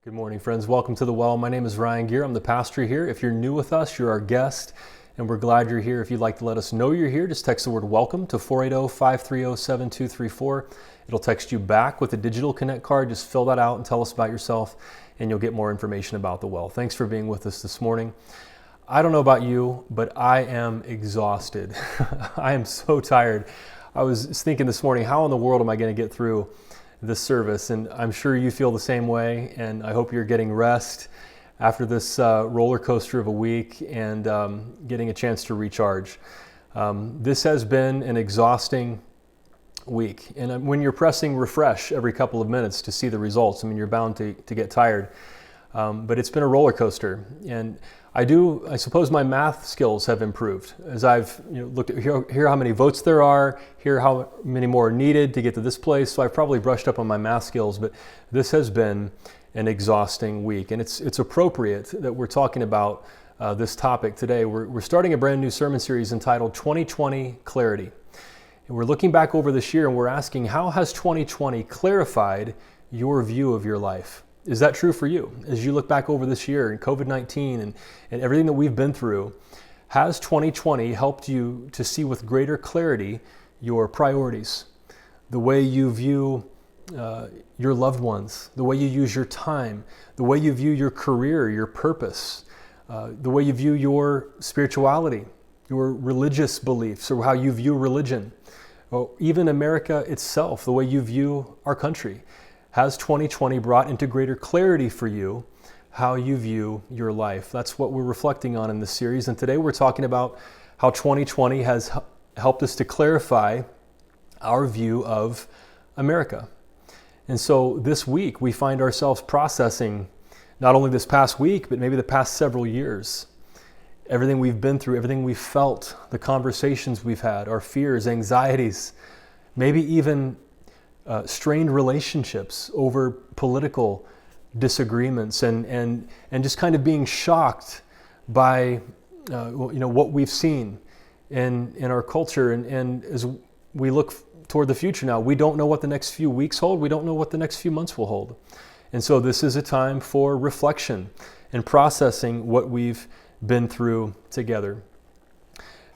Good morning, friends. Welcome to The Well. My name is Ryan Gear. I'm the pastor here. If you're new with us, you're our guest, and we're glad you're here. If you'd like to let us know you're here, just text the word WELCOME to 480-530-7234. It'll text you back with a digital connect card. Just fill that out and tell us about yourself, and you'll get more information about The Well. Thanks for being with us this morning. I don't know about you, but I am exhausted. I am so tired. I was thinking this morning, how in the world am I going to get through this service? And I'm sure you feel the same way, and I hope you're getting rest after this roller coaster of a week and getting a chance to recharge. This has been an exhausting week, and when you're pressing refresh every couple of minutes to see the results, I mean, you're bound to get tired. But it's been a roller coaster, and I suppose my math skills have improved as I've looked at here how many votes there are, here how many more are needed to get to this place. So I've probably brushed up on my math skills, but this has been an exhausting week, and it's appropriate that we're talking about this topic today. We're starting a brand new sermon series entitled 2020 Clarity, and we're looking back over this year and we're asking, how has 2020 clarified your view of your life? Is that true for you? As you look back over this year and COVID-19 and everything that we've been through, has 2020 helped you to see with greater clarity your priorities, the way you view your loved ones, the way you use your time, the way you view your career, your purpose, the way you view your spirituality, your religious beliefs, or how you view religion, or even America itself, the way you view our country? Has 2020 brought into greater clarity for you how you view your life? That's what we're reflecting on in this series. And today we're talking about how 2020 has helped us to clarify our view of America. And so this week we find ourselves processing not only this past week, but maybe the past several years. Everything we've been through, everything we've felt, the conversations we've had, our fears, anxieties, maybe even strained relationships over political disagreements, and just kind of being shocked by what we've seen in our culture, and as we look toward the future now, we don't know what the next few weeks hold. We don't know what the next few months will hold, and so this is a time for reflection and processing what we've been through together.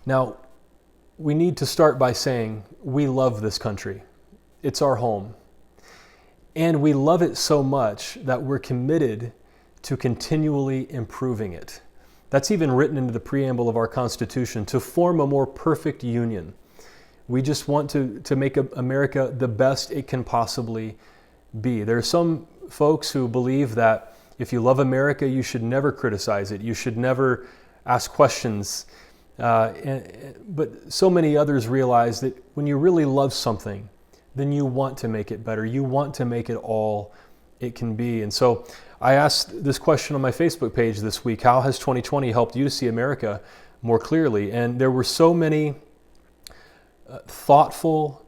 Now, we need to start by saying we love this country. It's our home. And we love it so much that we're committed to continually improving it. That's even written into the preamble of our Constitution, to form a more perfect union. We just want to make America the best it can possibly be. There are some folks who believe that if you love America, you should never criticize it. You should never ask questions. But so many others realize that when you really love something, then you want to make it better. You want to make it all it can be. And so I asked this question on my Facebook page this week: how has 2020 helped you to see America more clearly? And there were so many thoughtful,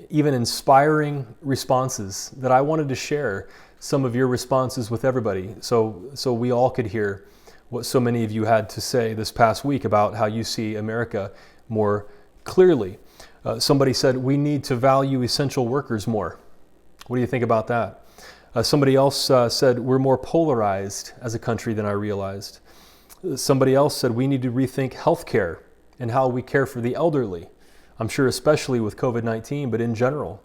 even inspiring responses that I wanted to share some of your responses with everybody, so we all could hear what so many of you had to say this past week about how you see America more clearly. Somebody said, we need to value essential workers more. What do you think about that? Somebody else said, we're more polarized as a country than I realized. Somebody else said, we need to rethink healthcare and how we care for the elderly. I'm sure especially with COVID-19, but in general.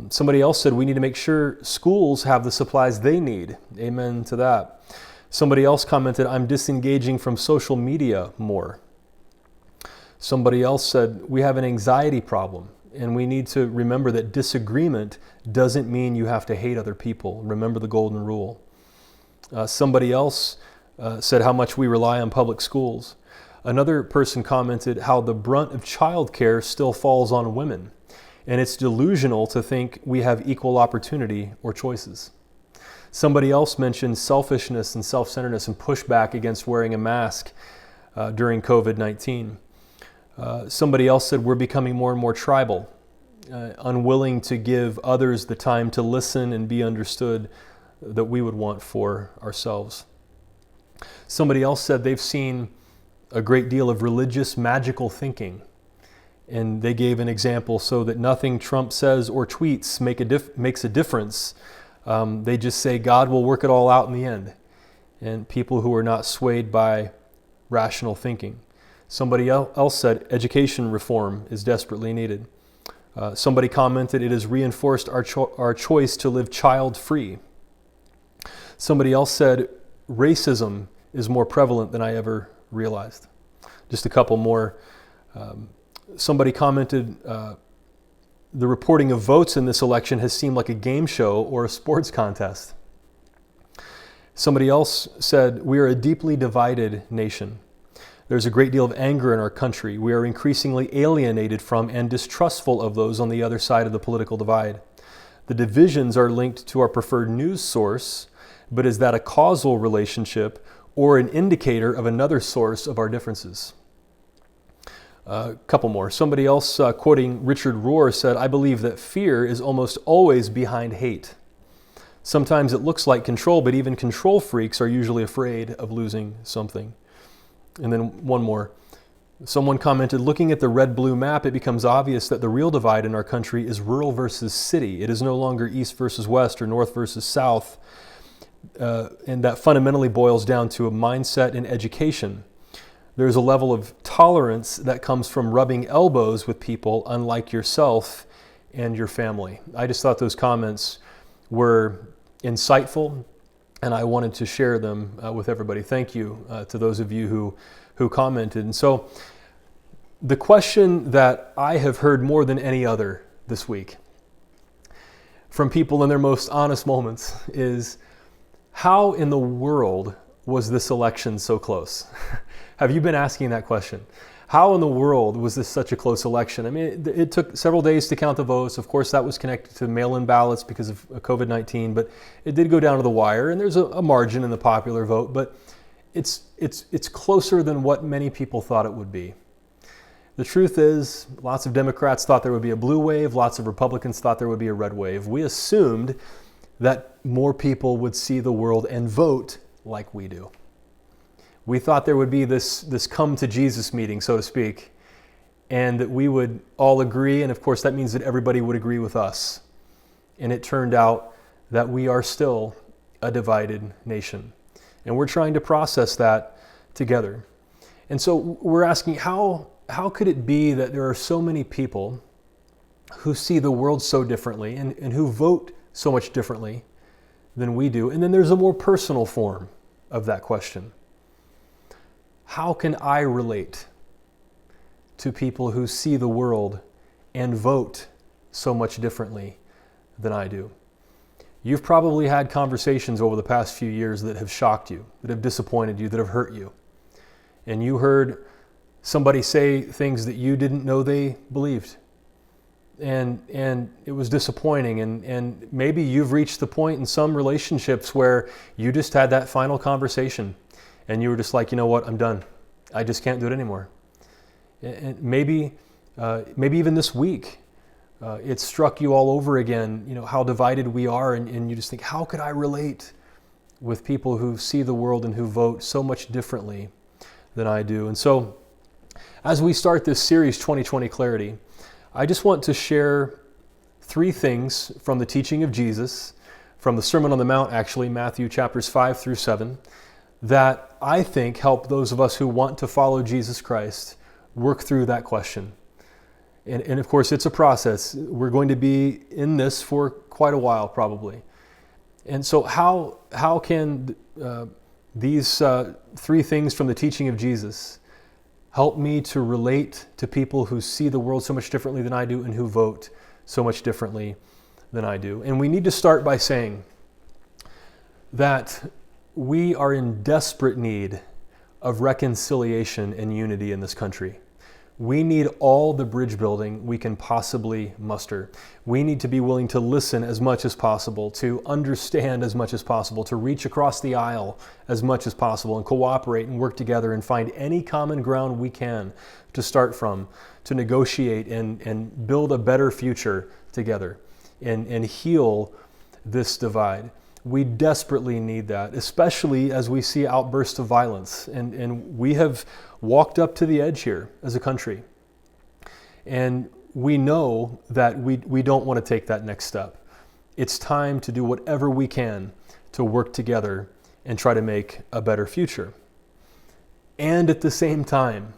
Somebody else said, we need to make sure schools have the supplies they need. Amen to that. Somebody else commented, I'm disengaging from social media more. Somebody else said, we have an anxiety problem, and we need to remember that disagreement doesn't mean you have to hate other people. Remember the golden rule. Somebody else said how much we rely on public schools. Another person commented how the brunt of childcare still falls on women, and it's delusional to think we have equal opportunity or choices. Somebody else mentioned selfishness and self-centeredness and pushback against wearing a mask during COVID-19. Somebody else said we're becoming more and more tribal, unwilling to give others the time to listen and be understood that we would want for ourselves. Somebody else said they've seen a great deal of religious magical thinking, and they gave an example: so that nothing Trump says or tweets makes a difference, They just say God will work it all out in the end. And people who are not swayed by rational thinking. Somebody else said education reform is desperately needed. Somebody commented it has reinforced our choice to live child-free. Somebody else said racism is more prevalent than I ever realized. Just a couple more. Somebody commented the reporting of votes in this election has seemed like a game show or a sports contest. Somebody else said, we are a deeply divided nation. There's a great deal of anger in our country. We are increasingly alienated from and distrustful of those on the other side of the political divide. The divisions are linked to our preferred news source, but is that a causal relationship or an indicator of another source of our differences? A couple more. Somebody else, quoting Richard Rohr, said, I believe that fear is almost always behind hate. Sometimes it looks like control, but even control freaks are usually afraid of losing something. And then one more. Someone commented, looking at the red-blue map, it becomes obvious that the real divide in our country is rural versus city. It is no longer east versus west or north versus south. And that fundamentally boils down to a mindset in education. There's a level of tolerance that comes from rubbing elbows with people unlike yourself and your family. I just thought those comments were insightful, and I wanted to share them with everybody. Thank you to those of you who commented. And so the question that I have heard more than any other this week from people in their most honest moments is, how in the world was this election so close? Have you been asking that question? How in the world was this such a close election? I mean, it took several days to count the votes. Of course, that was connected to mail-in ballots because of COVID-19, but it did go down to the wire, and there's a margin in the popular vote, but it's closer than what many people thought it would be. The truth is, lots of Democrats thought there would be a blue wave, lots of Republicans thought there would be a red wave. We assumed that more people would see the world and vote like we do. We thought there would be this come to Jesus meeting, so to speak, and that we would all agree, and of course that means that everybody would agree with us. And it turned out that we are still a divided nation. And we're trying to process that together. And so we're asking, how could it be that there are so many people who see the world so differently and who vote so much differently than we do? And then there's a more personal form of that question. How can I relate to people who see the world and vote so much differently than I do? You've probably had conversations over the past few years that have shocked you, that have disappointed you, that have hurt you. And you heard somebody say things that you didn't know they believed. And it was disappointing. And maybe you've reached the point in some relationships where you just had that final conversation and you were just like, you know what, I'm done. I just can't do it anymore. And maybe even this week, it struck you all over again, you know, how divided we are. And you just think, how could I relate with people who see the world and who vote so much differently than I do? And so as we start this series, 2020 Clarity, I just want to share 3 things from the teaching of Jesus, from the Sermon on the Mount, actually, Matthew chapters 5 through 7, that I think help those of us who want to follow Jesus Christ work through that question. And of course, it's a process. We're going to be in this for quite a while, probably. And so how can these 3 things from the teaching of Jesus help me to relate to people who see the world so much differently than I do and who vote so much differently than I do? And we need to start by saying that we are in desperate need of reconciliation and unity in this country. We need all the bridge building we can possibly muster. We need to be willing to listen as much as possible, to understand as much as possible, to reach across the aisle as much as possible, and cooperate and work together and find any common ground we can to start from, to negotiate and build a better future together and heal this divide. We desperately need that, especially as we see outbursts of violence. And we have walked up to the edge here as a country. And we know that we don't want to take that next step. It's time to do whatever we can to work together and try to make a better future. And at the same time,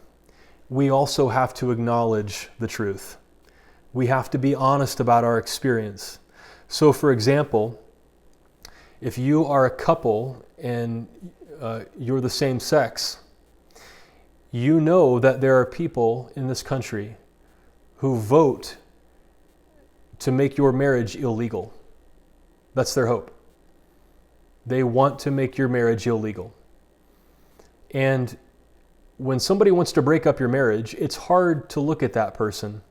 we also have to acknowledge the truth. We have to be honest about our experience. So for example, if you are a couple and you're the same sex, you know that there are people in this country who vote to make your marriage illegal. That's their hope. They want to make your marriage illegal. And when somebody wants to break up your marriage, it's hard to look at that person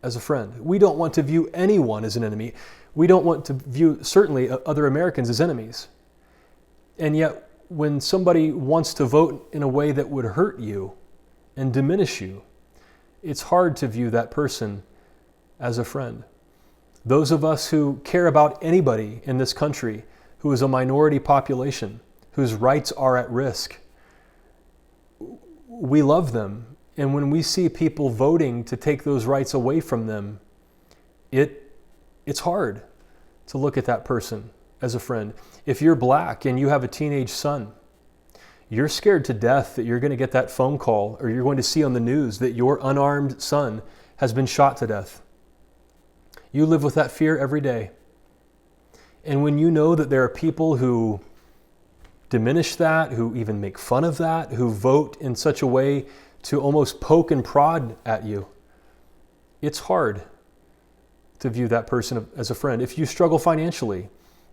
as a friend. We don't want to view anyone as an enemy. We don't want to view, certainly, other Americans as enemies. And yet, when somebody wants to vote in a way that would hurt you and diminish you, it's hard to view that person as a friend. Those of us who care about anybody in this country who is a minority population, whose rights are at risk, we love them. And when we see people voting to take those rights away from them, it's hard to look at that person as a friend. If you're black and you have a teenage son, you're scared to death that you're going to get that phone call or you're going to see on the news that your unarmed son has been shot to death. You live with that fear every day. And when you know that there are people who diminish that, who even make fun of that, who vote in such a way to almost poke and prod at you, it's hard to view that person as a friend. If you struggle financially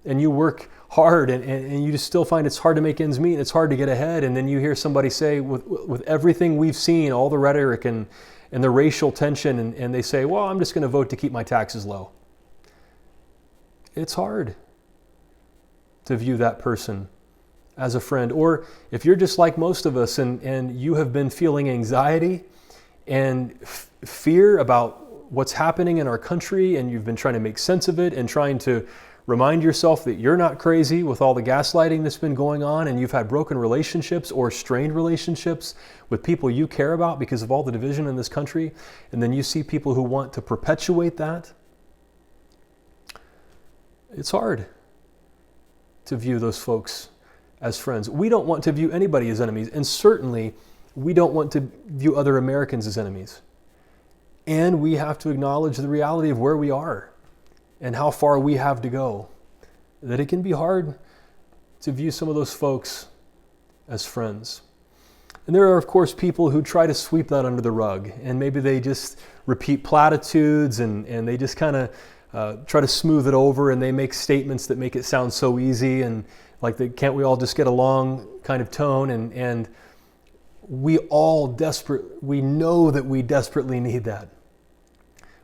and you work hard and you just still find it's hard to make ends meet, it's hard to get ahead, and then you hear somebody say, with everything we've seen, all the rhetoric and the racial tension, and they say, well, I'm just going to vote to keep my taxes low. It's hard to view that person as a friend. Or if you're just like most of us and you have been feeling anxiety and fear about what's happening in our country, and you've been trying to make sense of it and trying to remind yourself that you're not crazy with all the gaslighting that's been going on, and you've had broken relationships or strained relationships with people you care about because of all the division in this country, and then you see people who want to perpetuate that, it's hard to view those folks as friends. We don't want to view anybody as enemies, and certainly we don't want to view other Americans as enemies. And we have to acknowledge the reality of where we are and how far we have to go. That it can be hard to view some of those folks as friends. And there are, of course, people who try to sweep that under the rug, and maybe they just repeat platitudes and they just kind of try to smooth it over, and they make statements that make it sound so easy and like can't we all just get along kind of tone, and we know that we desperately need that.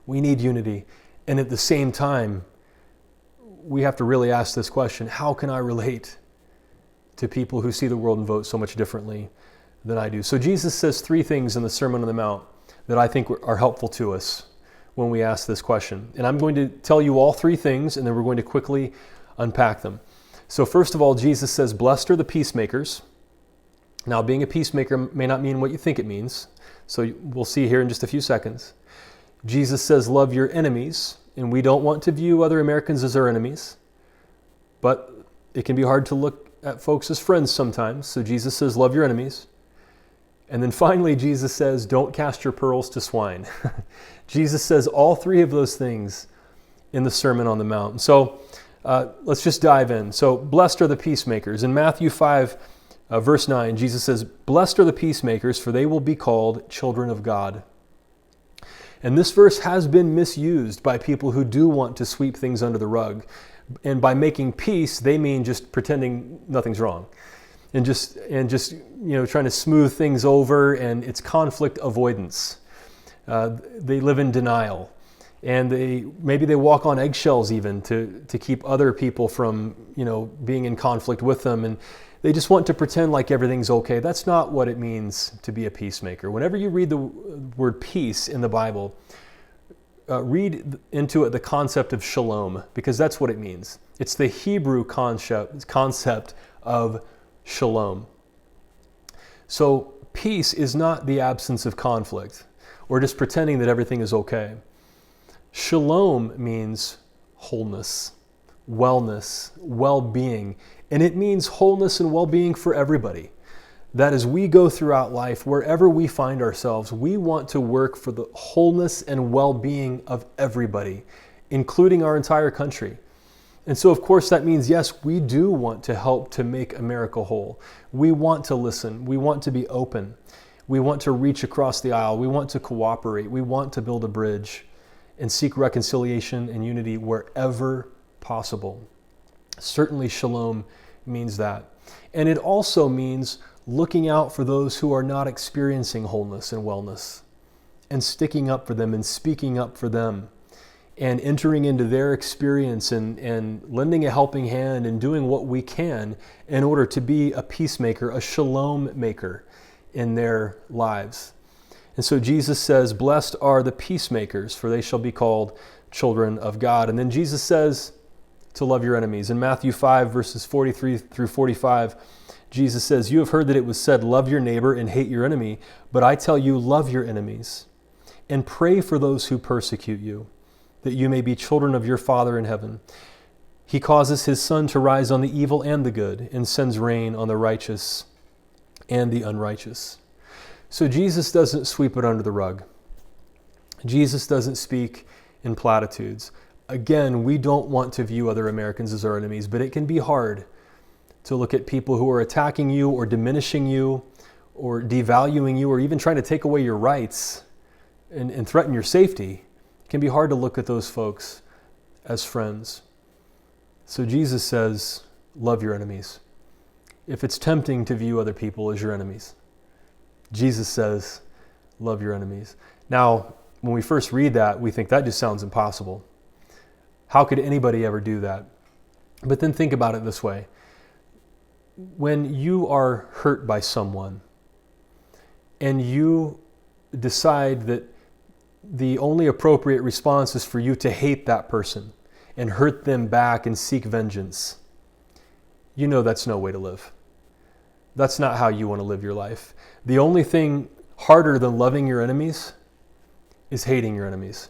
We need unity. And at the same time, we have to really ask this question: how can I relate to people who see the world and vote so much differently than I do? So Jesus says three things in the Sermon on the Mount that I think are helpful to us when we ask this question. And I'm going to tell you all three things, and then we're going to quickly unpack them. So first of all, Jesus says, blessed are the peacemakers. Now, being a peacemaker may not mean what you think it means. So we'll see here in just a few seconds. Jesus says, love your enemies. And we don't want to view other Americans as our enemies. But it can be hard to look at folks as friends sometimes. So Jesus says, love your enemies. And then finally, Jesus says, don't cast your pearls to swine. Jesus says all three of those things in the Sermon on the Mount. So let's just dive in. So blessed are the peacemakers. In Matthew 5, verse 9, Jesus says, blessed are the peacemakers, for they will be called children of God. And this verse has been misused by people who do want to sweep things under the rug. And by making peace, they mean just pretending nothing's wrong. And just trying to smooth things over, and it's conflict avoidance. They live in denial. And maybe they walk on eggshells even to keep other people from, being in conflict with them. And they just want to pretend like everything's okay. That's not what it means to be a peacemaker. Whenever you read the word peace in the Bible, read into it the concept of shalom, because that's what it means. It's the Hebrew concept of shalom. So peace is not the absence of conflict or just pretending that everything is okay. Shalom means wholeness, wellness, well-being. And it means wholeness and well-being for everybody. That as we go throughout life, wherever we find ourselves, we want to work for the wholeness and well-being of everybody, including our entire country. And so, of course, that means, yes, we do want to help to make America whole. We want to listen. We want to be open. We want to reach across the aisle. We want to cooperate. We want to build a bridge and seek reconciliation and unity wherever possible. Certainly, shalom means that. And it also means looking out for those who are not experiencing wholeness and wellness, and sticking up for them and speaking up for them, and entering into their experience and lending a helping hand and doing what we can in order to be a peacemaker, a shalom maker in their lives. And so Jesus says, blessed are the peacemakers, for they shall be called children of God. And then Jesus says to love your enemies. In Matthew 5, verses 43 through 45, Jesus says, you have heard that it was said, love your neighbor and hate your enemy. But I tell you, love your enemies and pray for those who persecute you, that you may be children of your Father in heaven. He causes his sun to rise on the evil and the good, and sends rain on the righteous and the unrighteous. So Jesus doesn't sweep it under the rug. Jesus doesn't speak in platitudes. Again, we don't want to view other Americans as our enemies, but it can be hard to look at people who are attacking you or diminishing you or devaluing you or even trying to take away your rights and threaten your safety. It can be hard to look at those folks as friends. So Jesus says, love your enemies. If it's tempting to view other people as your enemies, Jesus says, love your enemies. Now, when we first read that, we think that just sounds impossible. How could anybody ever do that? But then think about it this way. When you are hurt by someone and you decide that the only appropriate response is for you to hate that person and hurt them back and seek vengeance, you know that's no way to live. That's not how you want to live your life. The only thing harder than loving your enemies is hating your enemies.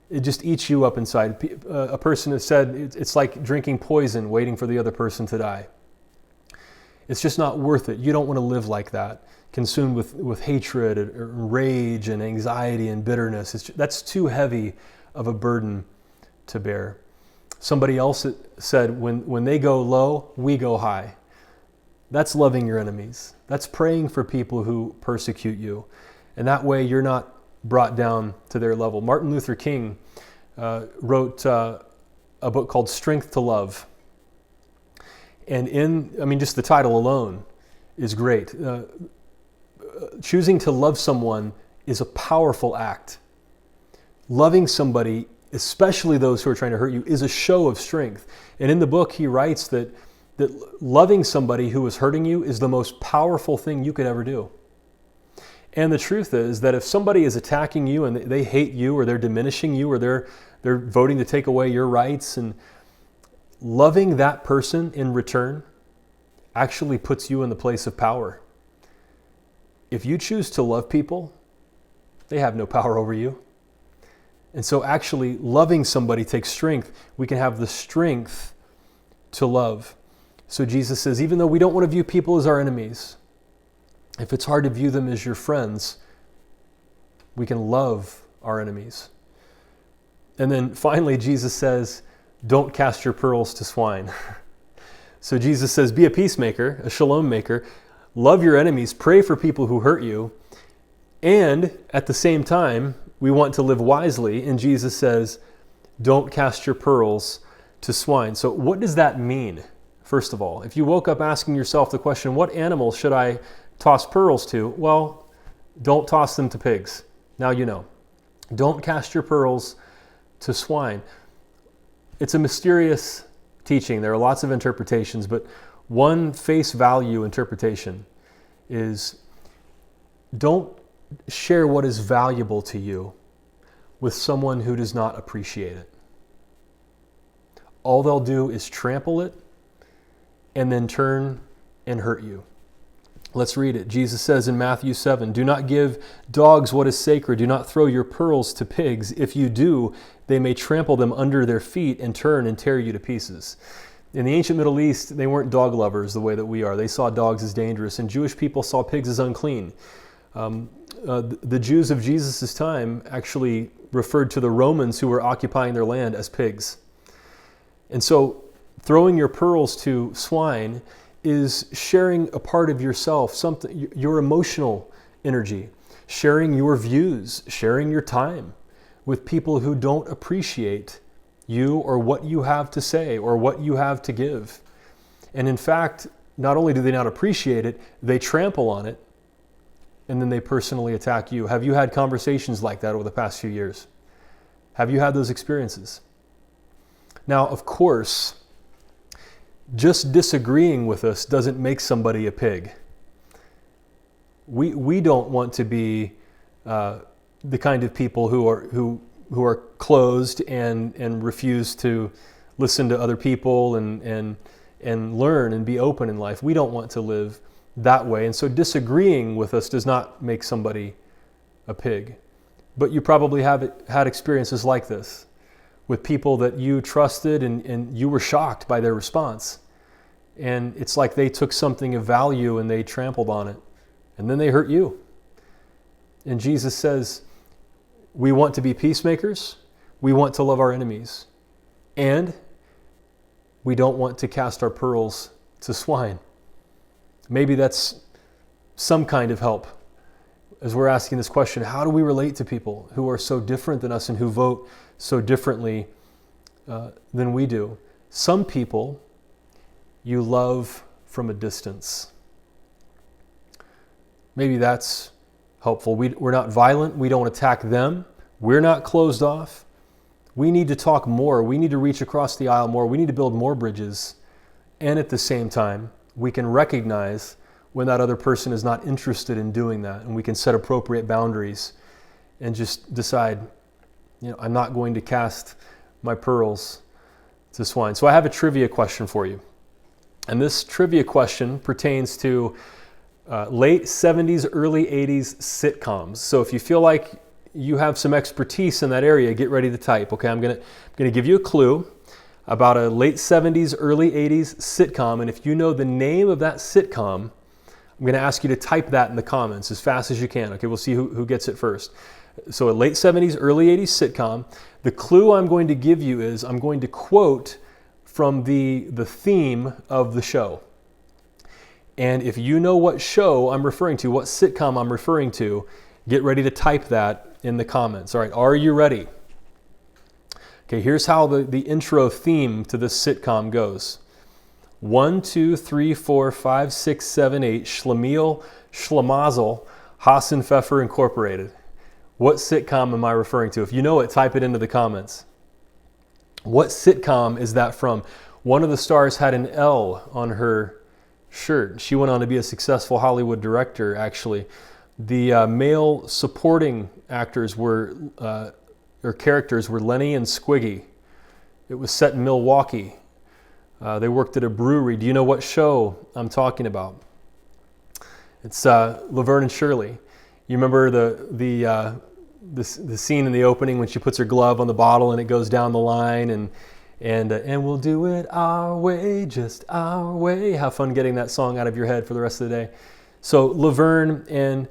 It just eats you up inside. A person has said it's like drinking poison waiting for the other person to die. It's just not worth it. You don't want to live like that, consumed with hatred and rage and anxiety and bitterness. That's too heavy of a burden to bear. Somebody else said, when they go low, we go high. That's loving your enemies. That's praying for people who persecute you. And that way you're not brought down to their level. Martin Luther King wrote a book called Strength to Love. And just the title alone is great. Choosing to love someone is a powerful act. Loving somebody, especially those who are trying to hurt you, is a show of strength. And in the book, he writes that loving somebody who is hurting you is the most powerful thing you could ever do. And the truth is that if somebody is attacking you and they hate you or they're diminishing you or they're voting to take away your rights, and loving that person in return actually puts you in the place of power. If you choose to love people, they have no power over you. And so actually loving somebody takes strength. We can have the strength to love. So Jesus says, even though we don't want to view people as our enemies, if it's hard to view them as your friends, we can love our enemies. And then finally, Jesus says, don't cast your pearls to swine. So Jesus says, be a peacemaker, a shalom maker, love your enemies, pray for people who hurt you, and at the same time, we want to live wisely, and Jesus says, don't cast your pearls to swine. So what does that mean, first of all? If you woke up asking yourself the question, what animal should I toss pearls to? Well, don't toss them to pigs. Now you know. Don't cast your pearls to swine. It's a mysterious teaching. There are lots of interpretations, but one face value interpretation is don't share what is valuable to you with someone who does not appreciate it. All they'll do is trample it and then turn and hurt you. Let's read it. Jesus says in Matthew 7, "Do not give dogs what is sacred. Do not throw your pearls to pigs. If you do, they may trample them under their feet and turn and tear you to pieces." In the ancient Middle East, they weren't dog lovers the way that we are. They saw dogs as dangerous, and Jewish people saw pigs as unclean. The Jews of Jesus' time actually referred to the Romans who were occupying their land as pigs. And so throwing your pearls to swine is sharing a part of yourself, something, your emotional energy, sharing your views, sharing your time with people who don't appreciate you or what you have to say or what you have to give. And in fact, not only do they not appreciate it, they trample on it, and then they personally attack you. Have you had conversations like that over the past few years? Have you had those experiences? Now, of course, just disagreeing with us doesn't make somebody a pig. We don't want to be the kind of people who are closed and refuse to listen to other people and learn and be open in life. We don't want to live that way. And so disagreeing with us does not make somebody a pig. But you probably have had experiences like this with people that you trusted and you were shocked by their response. And it's like they took something of value and they trampled on it. And then they hurt you. And Jesus says, we want to be peacemakers. We want to love our enemies. And we don't want to cast our pearls to swine. Maybe that's some kind of help as we're asking this question. How do we relate to people who are so different than us and who vote so differently than we do? Some people you love from a distance. Maybe that's helpful. We're not violent. We don't attack them. We're not closed off. We need to talk more. We need to reach across the aisle more. We need to build more bridges. And at the same time, we can recognize when that other person is not interested in doing that. And we can set appropriate boundaries and just decide, I'm not going to cast my pearls to swine. So I have a trivia question for you. And this trivia question pertains to late 70s, early 80s sitcoms. So if you feel like you have some expertise in that area, get ready to type. Okay, I'm gonna give you a clue about a late 70s, early 80s sitcom. And if you know the name of that sitcom, I'm gonna ask you to type that in the comments as fast as you can. Okay, we'll see who gets it first. So a late 70s, early 80s sitcom. The clue I'm going to give you is I'm going to quote from the theme of the show. And if you know what show I'm referring to, what sitcom I'm referring to, get ready to type that in the comments. All right, are you ready? Okay, here's how the intro theme to this sitcom goes. 1, 2, 3, 4, 5, 6, 7, 8, Schlemiel, Schlemazel, Haas and Pfeffer Incorporated. What sitcom am I referring to? If you know it, type it into the comments. What sitcom is that from? One of the stars had an L on her shirt. She went on to be a successful Hollywood director, actually. The male supporting actors or characters were Lenny and Squiggy. It was set in Milwaukee. They worked at a brewery. Do you know what show I'm talking about? It's Laverne and Shirley. You remember the scene in the opening when she puts her glove on the bottle and it goes down the line and we'll do it our way, just our way. Have fun getting that song out of your head for the rest of the day. So Laverne and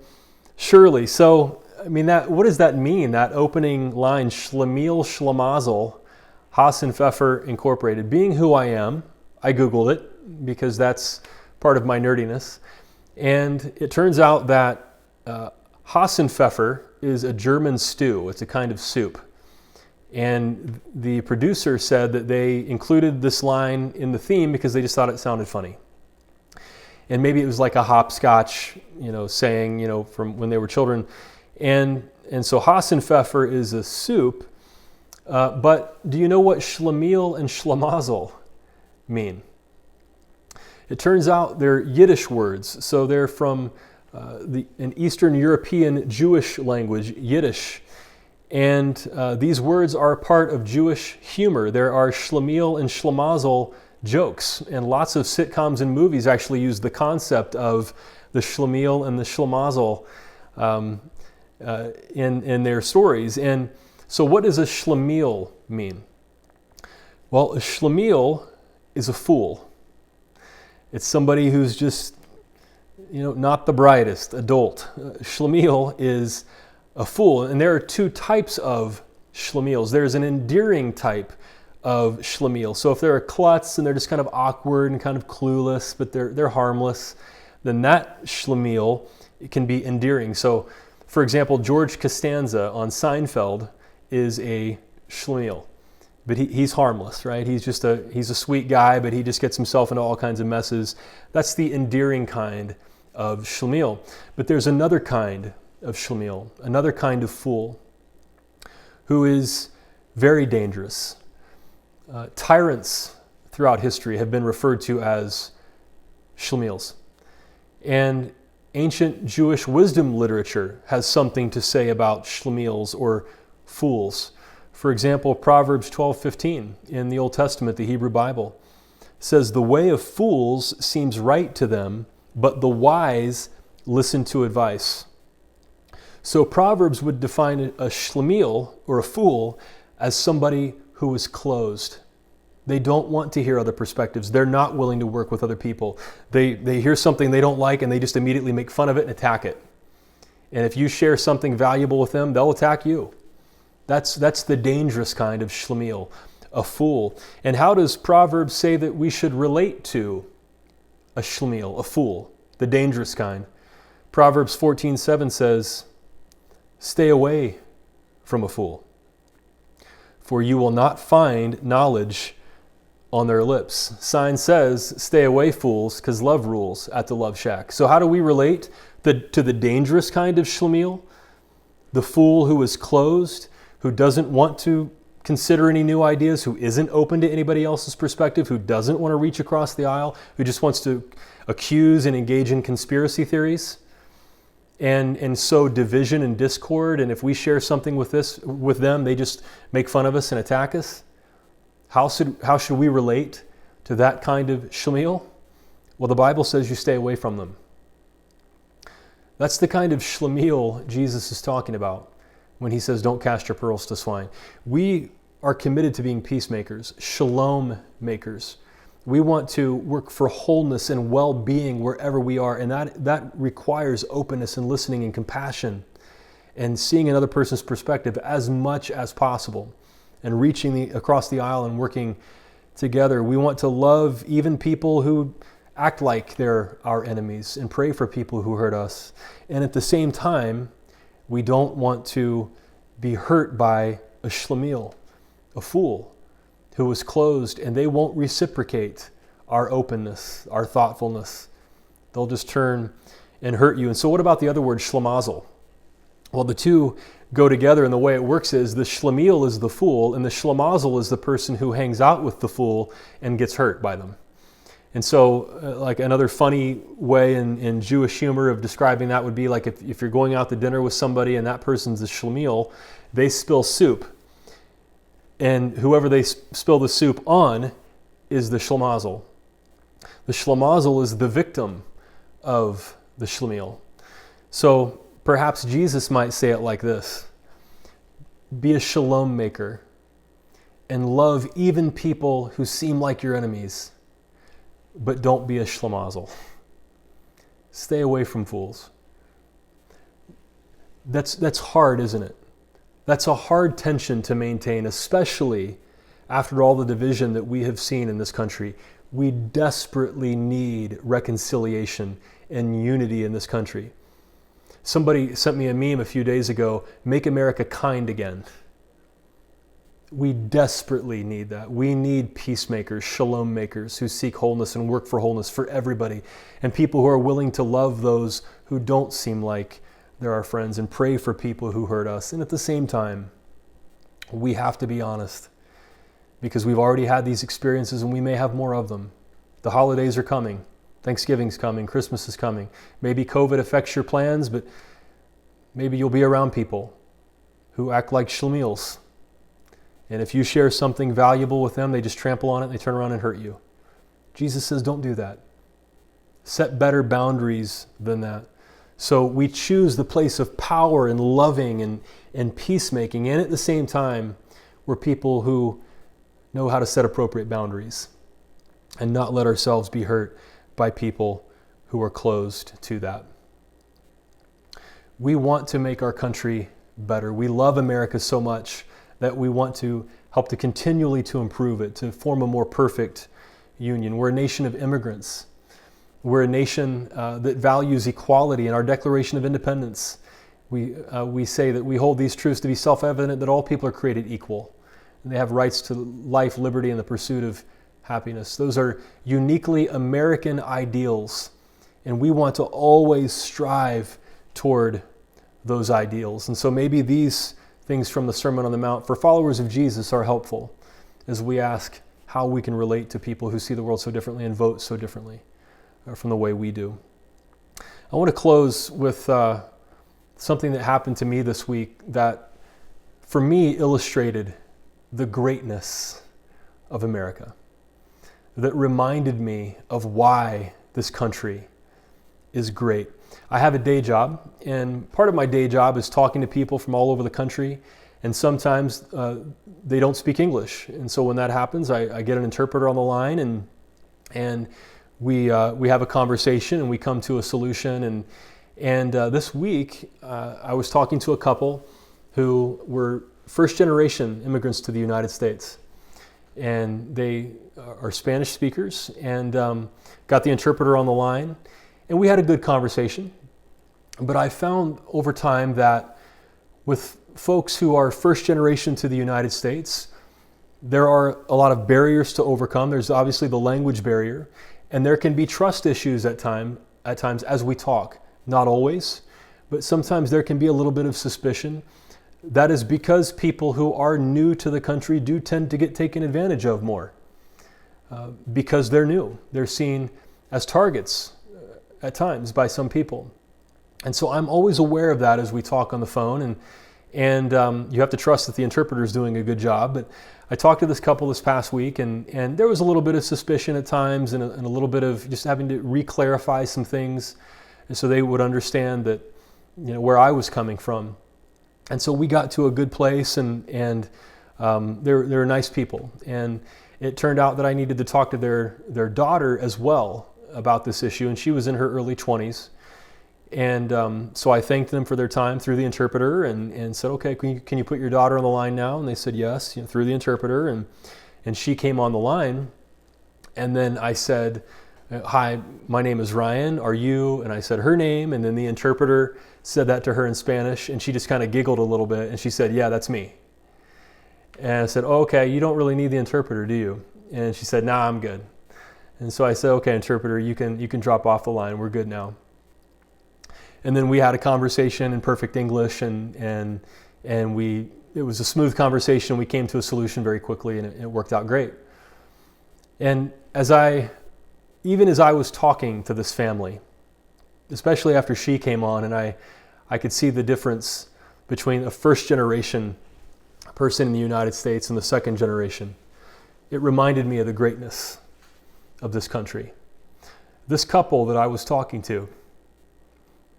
Shirley. So I mean, what does that mean? That opening line, Schlemiel, Schlemazel, Haas and Pfeffer Incorporated. Being who I am, I Googled it because that's part of my nerdiness. And it turns out that Haas and Pfeffer is a German stew. It's a kind of soup. And the producer said that they included this line in the theme because they just thought it sounded funny. And maybe it was like a hopscotch, saying, from when they were children. And so Haas and Pfeffer is a soup. But do you know what Schlemiel and Schlemazel mean? It turns out they're Yiddish words. So they're from an Eastern European Jewish language, Yiddish. And these words are part of Jewish humor. There are Schlemiel and Schlemazel jokes, and lots of sitcoms and movies actually use the concept of the schlemiel and the schlemazel in their stories. And so what does a schlemiel mean? Well, a schlemiel is a fool. It's somebody who's just, not the brightest adult. Schlemiel is a fool. And there are two types of schlemiels. There's an endearing type of schlemiel. So if they're a klutz and they're just kind of awkward and kind of clueless, but they're harmless, then that schlemiel can be endearing. So, for example, George Costanza on Seinfeld is a schlemiel. But he's harmless, right? He's a sweet guy, but he just gets himself into all kinds of messes. That's the endearing kind of schlemiel. But there's another kind of schlemiel, another kind of fool, who is very dangerous. Tyrants throughout history have been referred to as schlemiels. And ancient Jewish wisdom literature has something to say about schlemiels or fools. For example, Proverbs 12:15 in the Old Testament, the Hebrew Bible, says, "The way of fools seems right to them, but the wise listen to advice." So Proverbs would define a schlemiel or a fool as somebody who is closed. They don't want to hear other perspectives. They're not willing to work with other people. They hear something they don't like and they just immediately make fun of it and attack it. And if you share something valuable with them, they'll attack you. That's the dangerous kind of schlemiel, a fool. And how does Proverbs say that we should relate to a schlemiel, a fool, the dangerous kind? Proverbs 14:7 says, "Stay away from a fool, for you will not find knowledge on their lips." Sign says, "Stay away, fools, because love rules at the Love Shack." So how do we relate to the dangerous kind of schlemiel? The fool who is closed, who doesn't want to consider any new ideas, who isn't open to anybody else's perspective, who doesn't want to reach across the aisle, who just wants to accuse and engage in conspiracy theories and sow division and discord. And if we share something with them, they just make fun of us and attack us. How should we relate to that kind of schlemiel? Well, the Bible says you stay away from them. That's the kind of schlemiel Jesus is talking about when he says, "Don't cast your pearls to swine." We are committed to being peacemakers, shalom makers. We want to work for wholeness and well-being wherever we are, and that requires openness and listening and compassion and seeing another person's perspective as much as possible and reaching across the aisle and working together. We want to love even people who act like they're our enemies and pray for people who hurt us. And at the same time, we don't want to be hurt by a schlemiel, a fool, who is closed, and they won't reciprocate our openness, our thoughtfulness. They'll just turn and hurt you. And so what about the other word, schlemazel? Well, the two go together, and the way it works is the schlemiel is the fool, and the schlemazel is the person who hangs out with the fool and gets hurt by them. And so like another funny way in Jewish humor of describing that would be like if you're going out to dinner with somebody and that person's a schlemiel, they spill soup. And whoever they spill the soup on is the schlemazel. The schlemazel is the victim of the schlemiel. So perhaps Jesus might say it like this: be a shalom maker and love even people who seem like your enemies, but don't be a schlemazel. Stay away from fools. That's hard, isn't it? That's a hard tension to maintain, especially after all the division that we have seen in this country. We desperately need reconciliation and unity in this country. Somebody sent me a meme a few days ago, "Make America kind again." We desperately need that. We need peacemakers, shalom makers who seek wholeness and work for wholeness for everybody, and people who are willing to love those who don't seem like they're our friends and pray for people who hurt us. And at the same time, we have to be honest, because we've already had these experiences and we may have more of them. The holidays are coming. Thanksgiving's coming. Christmas is coming. Maybe COVID affects your plans, but maybe you'll be around people who act like schlemiels. And if you share something valuable with them, they just trample on it and they turn around and hurt you. Jesus says, don't do that. set better boundaries than that. So we choose the place of power and loving and peacemaking, and at the same time, we're people who know how to set appropriate boundaries and not let ourselves be hurt by people who are closed to that. We want to make our country better. We love America so much that we want to help to continually to improve it, to form a more perfect union. We're a nation of immigrants. We're a nation that values equality. In our Declaration of Independence, we say that we hold these truths to be self-evident, that all people are created equal, and they have rights to life, liberty, and the pursuit of happiness. Those are uniquely American ideals, and we want to always strive toward those ideals. And so maybe these things from the Sermon on the Mount for followers of Jesus are helpful as we ask how we can relate to people who see the world so differently and vote so differently from the way we do. I want to close with something that happened to me this week that, for me, illustrated the greatness of America, that reminded me of why this country is great. I have a day job, and part of my day job is talking to people from all over the country, and sometimes they don't speak English. And so when that happens, I get an interpreter on the line, and we have a conversation, and we come to a solution. And this week, I was talking to a couple who were first-generation immigrants to the United States. And they are Spanish speakers, and got the interpreter on the line. And we had a good conversation. But I found over time that with folks who are first generation to the United States, there are a lot of barriers to overcome. There's obviously the language barrier, and there can be trust issues at times as we talk. Not always, but sometimes there can be a little bit of suspicion. That is because people who are new to the country do tend to get taken advantage of more because they're new. They're seen as targets at times by some people. And so I'm always aware of that as we talk on the phone, and you have to trust that the interpreter is doing a good job. But I talked to this couple this past week, and there was a little bit of suspicion at times and a little bit of just having to re-clarify some things, and so they would understand that, where I was coming from. And so we got to a good place, and they're nice people. And it turned out that I needed to talk to their daughter as well about this issue, and she was in her early 20s. And so I thanked them for their time through the interpreter and said, okay, can you put your daughter on the line now? And they said yes, through the interpreter. And she came on the line. And then I said, hi, my name is Ryan. Are you? And I said her name. And then the interpreter said that to her in Spanish. And she just kind of giggled a little bit. And she said, yeah, that's me. And I said, oh, okay, you don't really need the interpreter, do you? And she said, nah, I'm good. And so I said, okay, interpreter, you can drop off the line. We're good now. And then we had a conversation in perfect English, and it was a smooth conversation. We came to a solution very quickly, and it worked out great. And even as I was talking to this family, especially after she came on, and I could see the difference between a first generation person in the United States and the second generation, it reminded me of the greatness of this country. This couple that I was talking to,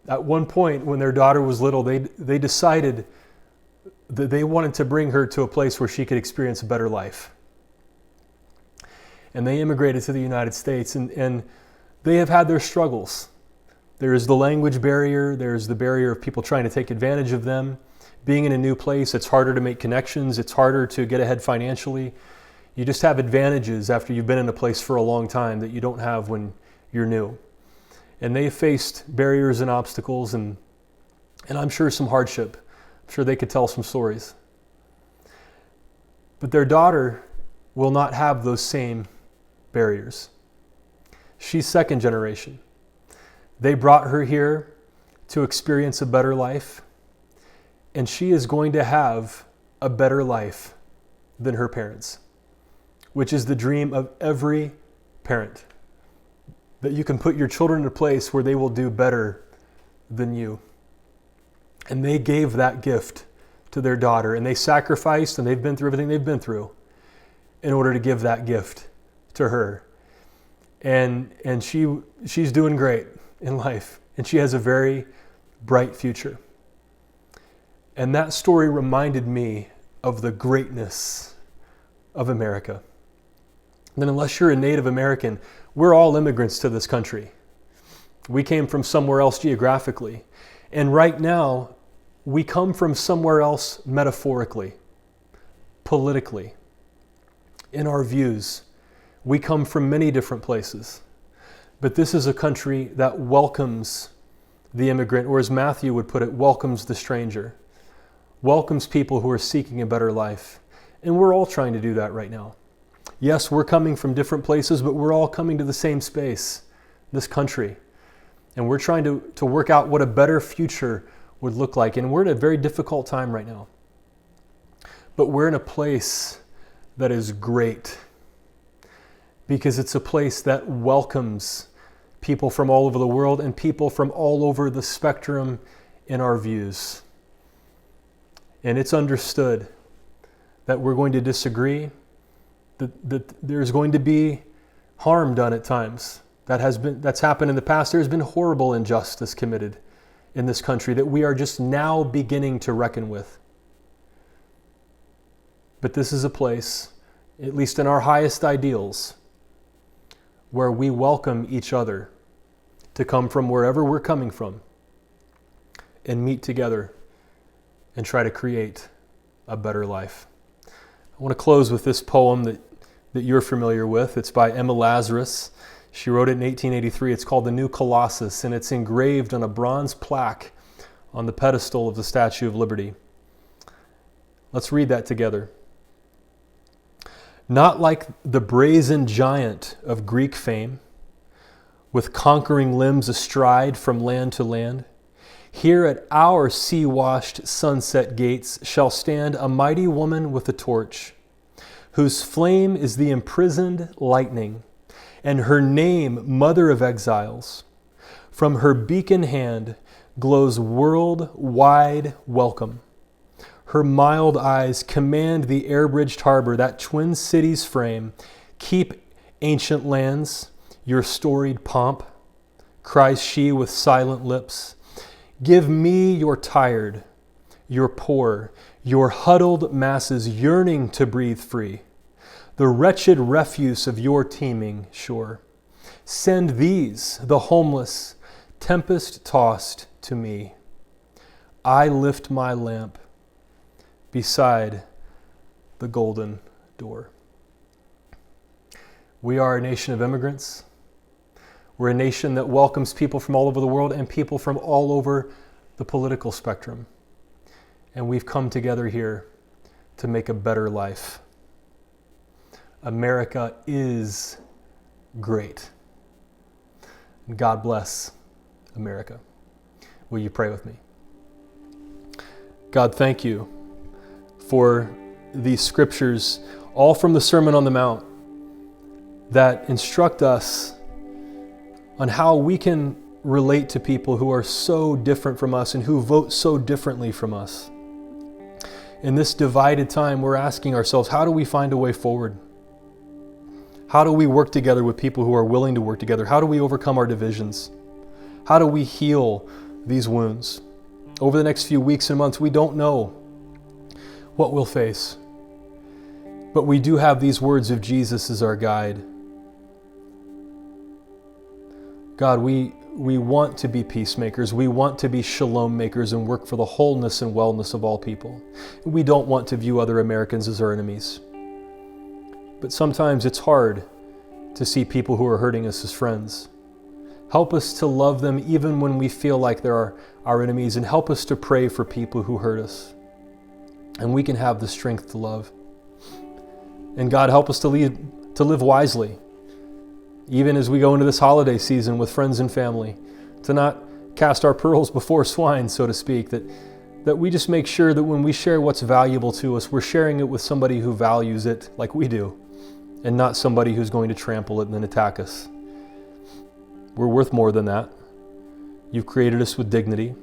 at one point when their daughter was little, they decided that they wanted to bring her to a place where she could experience a better life. And they immigrated to the United States, and they have had their struggles. There is the language barrier, there's the barrier of people trying to take advantage of them. Being in a new place, it's harder to make connections, it's harder to get ahead financially. You just have advantages after you've been in a place for a long time that you don't have when you're new. And they faced barriers and obstacles, and I'm sure some hardship. I'm sure they could tell some stories. But their daughter will not have those same barriers. She's second generation. They brought her here to experience a better life, and she is going to have a better life than her parents, which is the dream of every parent. That you can put your children in a place where they will do better than you. And they gave that gift to their daughter, and they sacrificed, and they've been through everything they've been through in order to give that gift to her. and she's doing great in life, and she has a very bright future. And that story reminded me of the greatness of America. Then unless you're a Native American, we're all immigrants to this country. We came from somewhere else geographically. And right now, we come from somewhere else metaphorically, politically, in our views. We come from many different places. But this is a country that welcomes the immigrant, or as Matthew would put it, welcomes the stranger, welcomes people who are seeking a better life. And we're all trying to do that right now. Yes, we're coming from different places, but we're all coming to the same space, this country. And we're trying to work out what a better future would look like. And we're at a very difficult time right now. But we're in a place that is great, because it's a place that welcomes people from all over the world and people from all over the spectrum in our views. And it's understood that we're going to disagree, that there's going to be harm done at times. That's happened in the past. There's been horrible injustice committed in this country that we are just now beginning to reckon with. But this is a place, at least in our highest ideals, where we welcome each other to come from wherever we're coming from and meet together and try to create a better life. I want to close with this poem that you're familiar with. It's by Emma Lazarus. She wrote it in 1883. It's called The New Colossus, and it's engraved on a bronze plaque on the pedestal of the Statue of Liberty. Let's read that together. Not like the brazen giant of Greek fame, with conquering limbs astride from land to land, here at our sea-washed sunset gates shall stand a mighty woman with a torch, whose flame is the imprisoned lightning, and her name Mother of Exiles. From her beacon hand glows world-wide welcome. Her mild eyes command the air-bridged harbor that twin cities frame. Keep, ancient lands, your storied pomp, cries she with silent lips. Give me your tired, your poor, your huddled masses yearning to breathe free, the wretched refuse of your teeming shore. Send these, the homeless, tempest-tossed, to me. I lift my lamp beside the golden door. We are a nation of immigrants. We're a nation that welcomes people from all over the world and people from all over the political spectrum. And we've come together here to make a better life. America is great. God bless America. Will you pray with me? God, thank you for these scriptures, all from the Sermon on the Mount, that instruct us on how we can relate to people who are so different from us and who vote so differently from us. In this divided time, we're asking ourselves, how do we find a way forward? How do we work together with people who are willing to work together? How do we overcome our divisions? How do we heal these wounds? Over the next few weeks and months, we don't know what we'll face, but we do have these words of Jesus as our guide. God, we want to be peacemakers. We want to be shalom makers and work for the wholeness and wellness of all people. We don't want to view other Americans as our enemies. But sometimes it's hard to see people who are hurting us as friends. Help us to love them even when we feel like they're our enemies, and help us to pray for people who hurt us. And we can have the strength to love. And God, help us to live wisely, even as we go into this holiday season with friends and family, to not cast our pearls before swine, so to speak, that we just make sure that when we share what's valuable to us, we're sharing it with somebody who values it like we do, and not somebody who's going to trample it and then attack us. We're worth more than that. You've created us with dignity,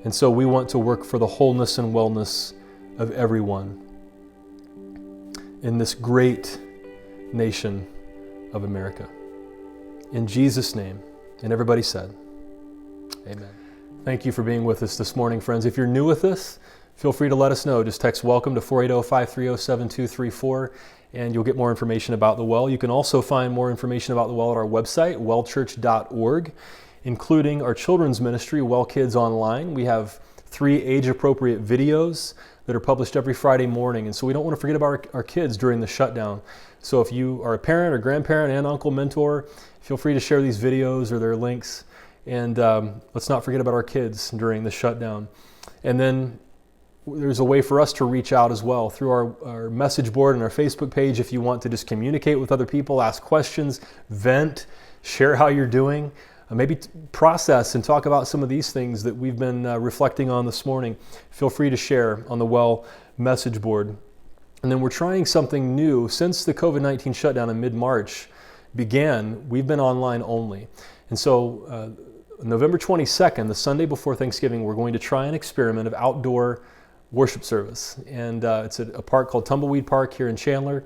and so we want to work for the wholeness and wellness of everyone in this great nation of America. In Jesus' name. And everybody said, amen. Thank you for being with us this morning, friends. If you're new with us, feel free to let us know. Just text WELCOME to 480-530-7234, and you'll get more information about the well. You can also find more information about the well at our website, wellchurch.org, including our children's ministry, Well Kids Online. We have 3 age-appropriate videos that are published every Friday morning, and so we don't want to forget about our kids during the shutdown. So if you are a parent or grandparent, aunt, uncle, mentor, feel free to share these videos or their links, and let's not forget about our kids during the shutdown. And then there's a way for us to reach out as well through our message board and our Facebook page. If you want to just communicate with other people, ask questions, vent, share how you're doing, maybe process and talk about some of these things that we've been reflecting on this morning, feel free to share on the Well message board. And then we're trying something new. Since the COVID-19 shutdown in mid-March began, we've been online only. And so November 22nd, the Sunday before Thanksgiving, we're going to try an experiment of outdoor worship service. And it's at a park called Tumbleweed Park here in Chandler.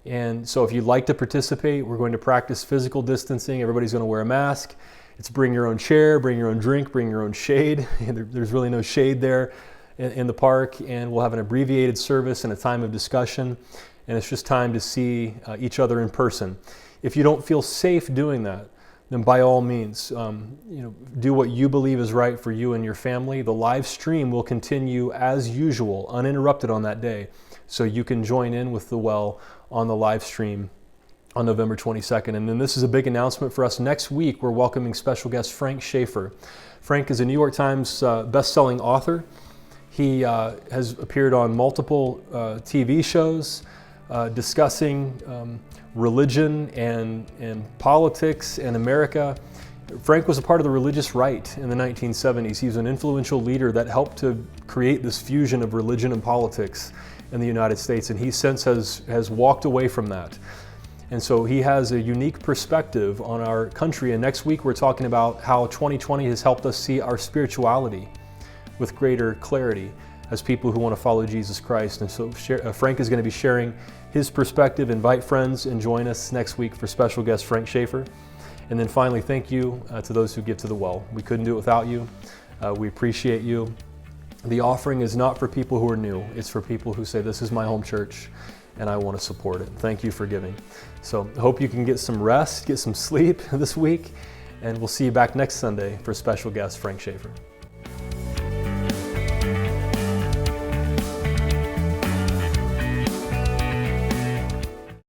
And so if you'd like to participate, we're going to practice physical distancing. Everybody's going to wear a mask. It's bring your own chair, bring your own drink, bring your own shade. There's really no shade there in the park. And we'll have an abbreviated service and a time of discussion. And it's just time to see each other in person. If you don't feel safe doing that, then by all means, do what you believe is right for you and your family. The live stream will continue as usual, uninterrupted on that day. So you can join in with the well on the live stream on November 22nd. And then this is a big announcement for us. Next week, we're welcoming special guest Frank Schaeffer. Frank is a New York Times best-selling author. He has appeared on multiple TV shows discussing religion and politics and America. Frank was a part of the religious right in the 1970s. He was an influential leader that helped to create this fusion of religion and politics in the United States, and he since has walked away from that. And so he has a unique perspective on our country, and next week we're talking about how 2020 has helped us see our spirituality with greater clarity as people who want to follow Jesus Christ. And so Frank is going to be sharing his perspective. Invite friends and join us next week for special guest Frank Schaeffer. And then finally, thank you to those who give to the well. We couldn't do it without you. We appreciate you. The offering is not for people who are new. It's for people who say, this is my home church and I want to support it. Thank you for giving. So I hope you can get some rest, get some sleep this week, and we'll see you back next Sunday for special guest Frank Schaeffer.